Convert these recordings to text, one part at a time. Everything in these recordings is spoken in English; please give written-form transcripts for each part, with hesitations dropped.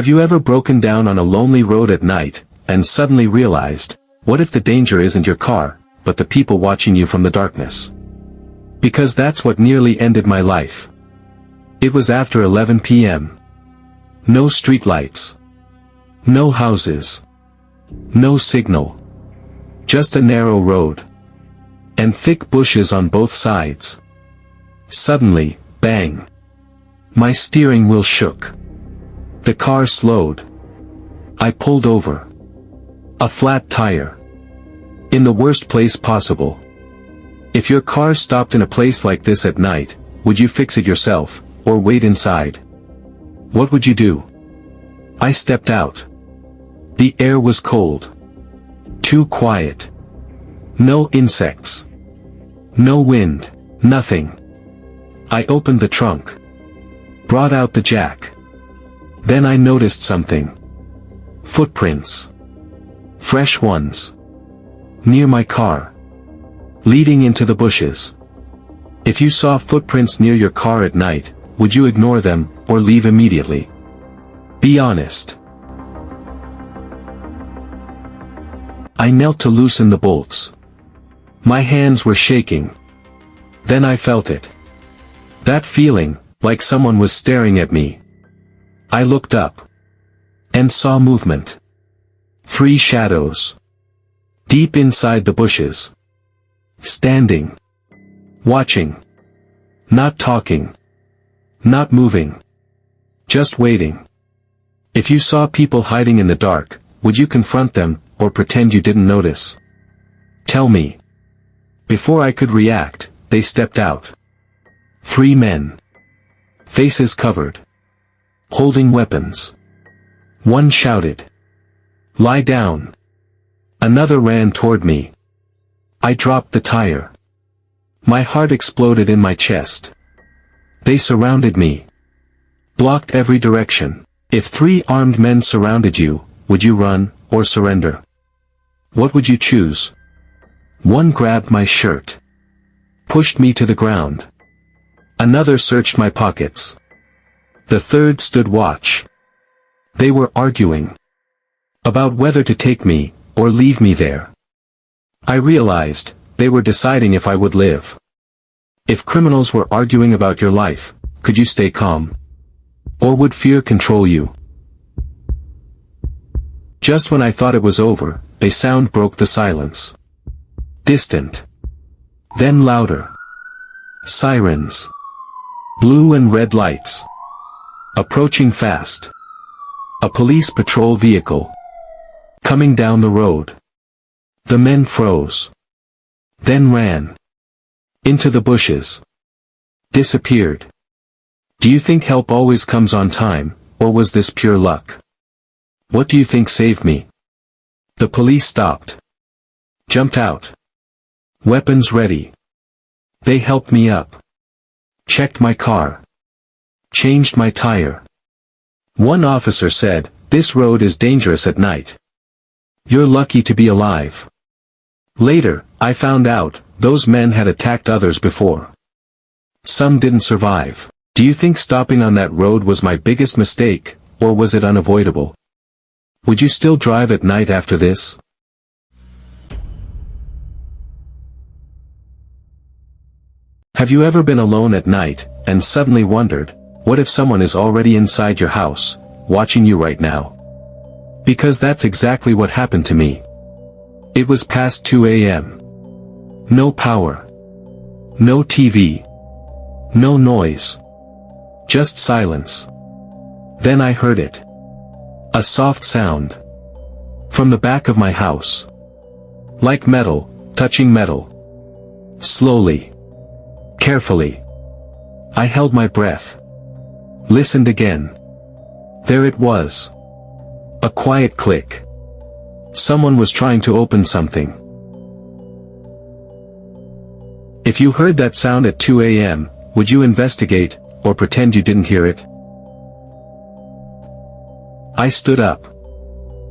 Have you ever broken down on a lonely road at night, and suddenly realized, what if the danger isn't your car, but the people watching you from the darkness? Because that's what nearly ended my life. It was after 11 p.m. No streetlights. No houses. No signal. Just a narrow road. And thick bushes on both sides. Suddenly, bang. My steering wheel shook. The car slowed. I pulled over. A flat tire. In the worst place possible. If your car stopped in a place like this at night, would you fix it yourself, or wait inside? What would you do? I stepped out. The air was cold. Too quiet. No insects. No wind, nothing. I opened the trunk. Brought out the jack. Then I noticed something. Footprints. Fresh ones. Near my car. Leading into the bushes. If you saw footprints near your car at night, would you ignore them, or leave immediately? Be honest. I knelt to loosen the bolts. My hands were shaking. Then I felt it. That feeling, like someone was staring at me. I looked up. And saw movement. 3 shadows. Deep inside the bushes. Standing. Watching. Not talking. Not moving. Just waiting. If you saw people hiding in the dark, would you confront them, or pretend you didn't notice? Tell me. Before I could react, they stepped out. 3 men. Faces covered. Holding weapons. One shouted. Lie down. Another ran toward me. I dropped the tire. My heart exploded in my chest. They surrounded me. Blocked every direction. If 3 armed men surrounded you, would you run, or surrender? What would you choose? One grabbed my shirt. Pushed me to the ground. Another searched my pockets. The third stood watch. They were arguing. About whether to take me, or leave me there. I realized, they were deciding if I would live. If criminals were arguing about your life, could you stay calm? Or would fear control you? Just when I thought it was over, a sound broke the silence. Distant. Then louder. Sirens. Blue and red lights. Approaching fast. A police patrol vehicle. Coming down the road. The men froze. Then ran. Into the bushes. Disappeared. Do you think help always comes on time, or was this pure luck? What do you think saved me? The police stopped. Jumped out. Weapons ready. They helped me up. Checked my car. Changed my tire. One officer said, "This road is dangerous at night. You're lucky to be alive." Later, I found out, those men had attacked others before. Some didn't survive. Do you think stopping on that road was my biggest mistake, or was it unavoidable? Would you still drive at night after this? Have you ever been alone at night, and suddenly wondered, what if someone is already inside your house, watching you right now? Because that's exactly what happened to me. It was past 2 a.m. No power. No TV. No noise. Just silence. Then I heard it. A soft sound. From the back of my house. Like metal, touching metal. Slowly. Carefully. I held my breath. Listened again. There it was. A quiet click. Someone was trying to open something. If you heard that sound at 2 a.m., would you investigate, or pretend you didn't hear it? I stood up.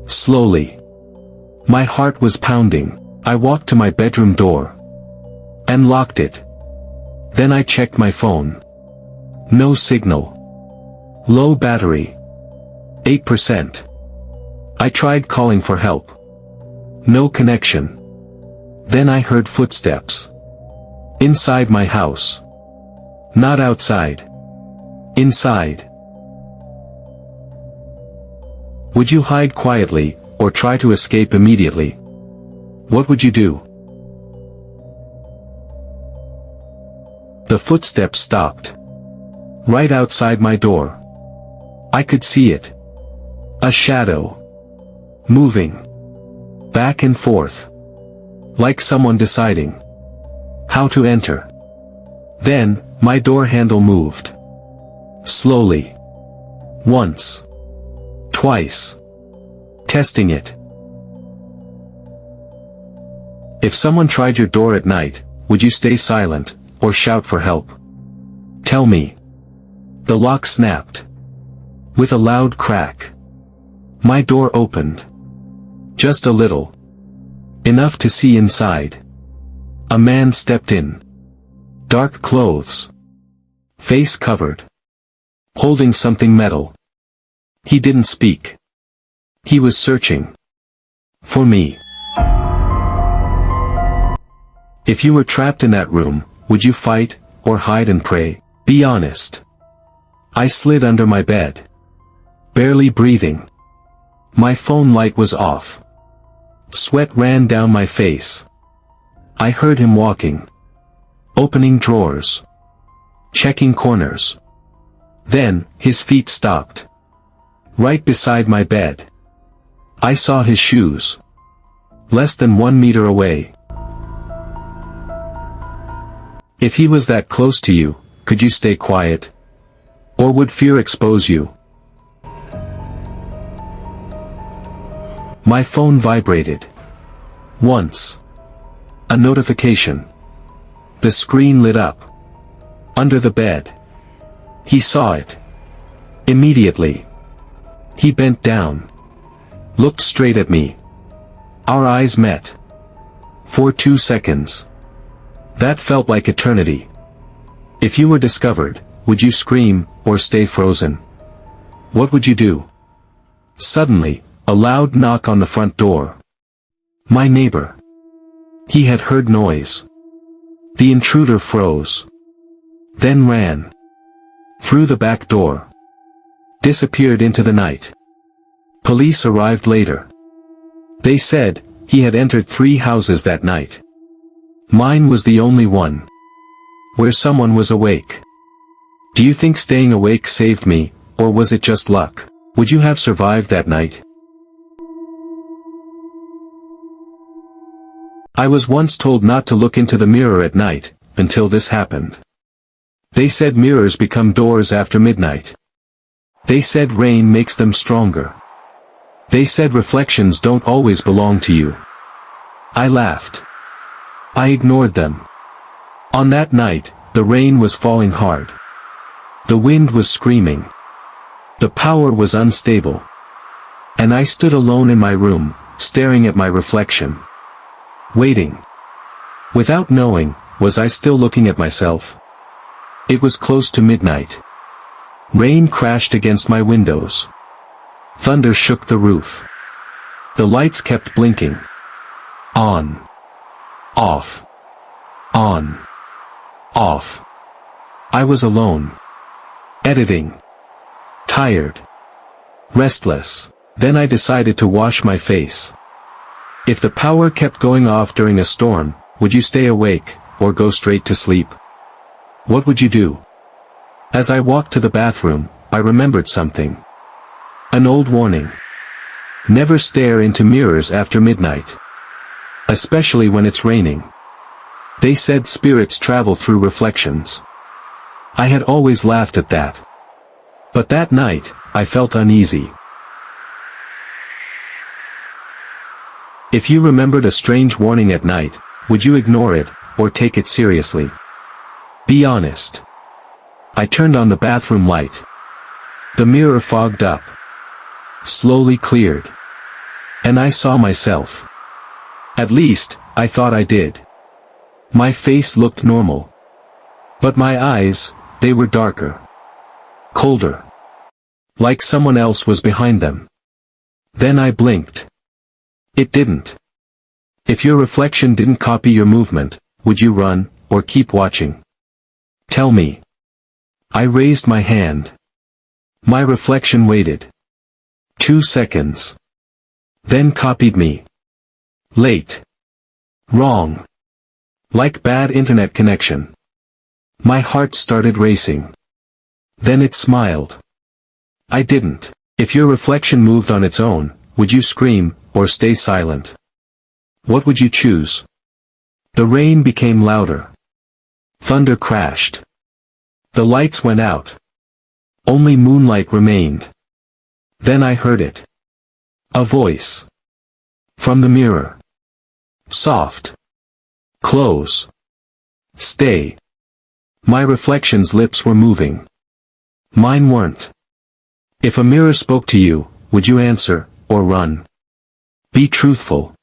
Slowly. My heart was pounding. I walked to my bedroom door. And locked it. Then I checked my phone. No signal. Low battery. 8%. I tried calling for help. No connection. Then I heard footsteps. Inside my house. Not outside. Inside. Would you hide quietly, or try to escape immediately? What would you do? The footsteps stopped. Right outside my door. I could see it. A shadow. Moving. Back and forth. Like someone deciding how to enter. Then, my door handle moved. Slowly. Once. Twice. Testing it. If someone tried your door at night, would you stay silent, or shout for help? Tell me. The lock snapped. With a loud crack. My door opened. Just a little. Enough to see inside. A man stepped in. Dark clothes. Face covered. Holding something metal. He didn't speak. He was searching. For me. If you were trapped in that room, would you fight, or hide and pray? Be honest. I slid under my bed. Barely breathing. My phone light was off. Sweat ran down my face. I heard him walking. Opening drawers. Checking corners. Then, his feet stopped. Right beside my bed. I saw his shoes. Less than 1 meter away. If he was that close to you, could you stay quiet? Or would fear expose you? My phone vibrated. Once. A notification. The screen lit up. Under the bed. He saw it. Immediately. He bent down. Looked straight at me. Our eyes met. For 2 seconds. That felt like eternity. If you were discovered, would you scream, or stay frozen? What would you do? Suddenly, a loud knock on the front door. My neighbor. He had heard noise. The intruder froze. Then ran. Through the back door. Disappeared into the night. Police arrived later. They said, he had entered 3 houses that night. Mine was the only one. Where someone was awake. Do you think staying awake saved me, or was it just luck? Would you have survived that night? I was once told not to look into the mirror at night, until this happened. They said mirrors become doors after midnight. They said rain makes them stronger. They said reflections don't always belong to you. I laughed. I ignored them. On that night, the rain was falling hard. The wind was screaming. The power was unstable. And I stood alone in my room, staring at my reflection. Waiting. Without knowing, was I still looking at myself? It was close to midnight. Rain crashed against my windows. Thunder shook the roof. The lights kept blinking. On. Off. On. Off. I was alone. Editing. Tired. Restless. Then I decided to wash my face. If the power kept going off during a storm, would you stay awake, or go straight to sleep? What would you do? As I walked to the bathroom, I remembered something. An old warning. Never stare into mirrors after midnight. Especially when it's raining. They said spirits travel through reflections. I had always laughed at that. But that night, I felt uneasy. If you remembered a strange warning at night, would you ignore it, or take it seriously? Be honest. I turned on the bathroom light. The mirror fogged up. Slowly cleared. And I saw myself. At least, I thought I did. My face looked normal. But my eyes, they were darker. Colder. Like someone else was behind them. Then I blinked. It didn't. If your reflection didn't copy your movement, would you run, or keep watching? Tell me. I raised my hand. My reflection waited. 2 seconds. Then copied me. Late. Wrong. Like bad internet connection. My heart started racing. Then it smiled. I didn't. If your reflection moved on its own, would you scream, or stay silent? What would you choose? The rain became louder. Thunder crashed. The lights went out. Only moonlight remained. Then I heard it. A voice. From the mirror. Soft. Close. Stay. My reflection's lips were moving. Mine weren't. If a mirror spoke to you, would you answer, or run? Be truthful.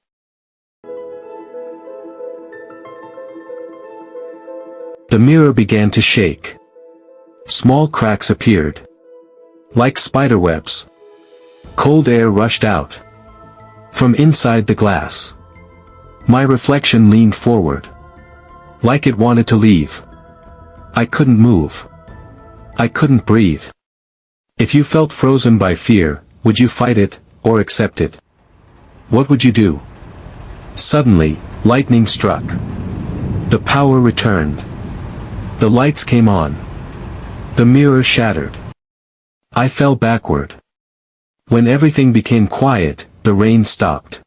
The mirror began to shake. Small cracks appeared. Like spiderwebs. Cold air rushed out. From inside the glass. My reflection leaned forward. Like it wanted to leave. I couldn't move. I couldn't breathe. If you felt frozen by fear, would you fight it, or accept it? What would you do? Suddenly, lightning struck. The power returned. The lights came on. The mirror shattered. I fell backward. When everything became quiet, the rain stopped.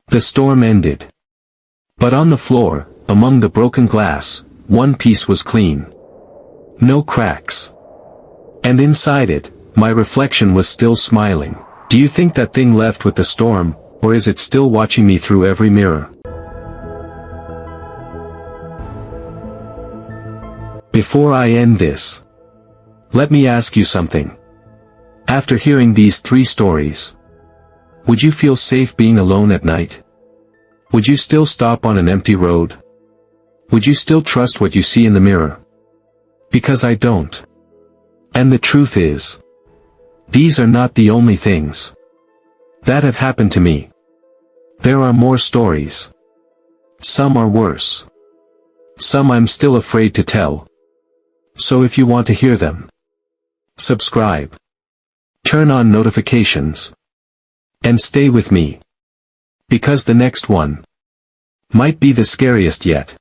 The storm ended. But on the floor, among the broken glass, one piece was clean. No cracks. And inside it, my reflection was still smiling. Do you think that thing left with the storm, or is it still watching me through every mirror? Before I end this, let me ask you something. After hearing these 3 stories, would you feel safe being alone at night? Would you still stop on an empty road? Would you still trust what you see in the mirror? Because I don't. And the truth is, these are not the only things that have happened to me. There are more stories. Some are worse. Some I'm still afraid to tell. So if you want to hear them, subscribe. Turn on notifications. And stay with me. Because the next one might be the scariest yet.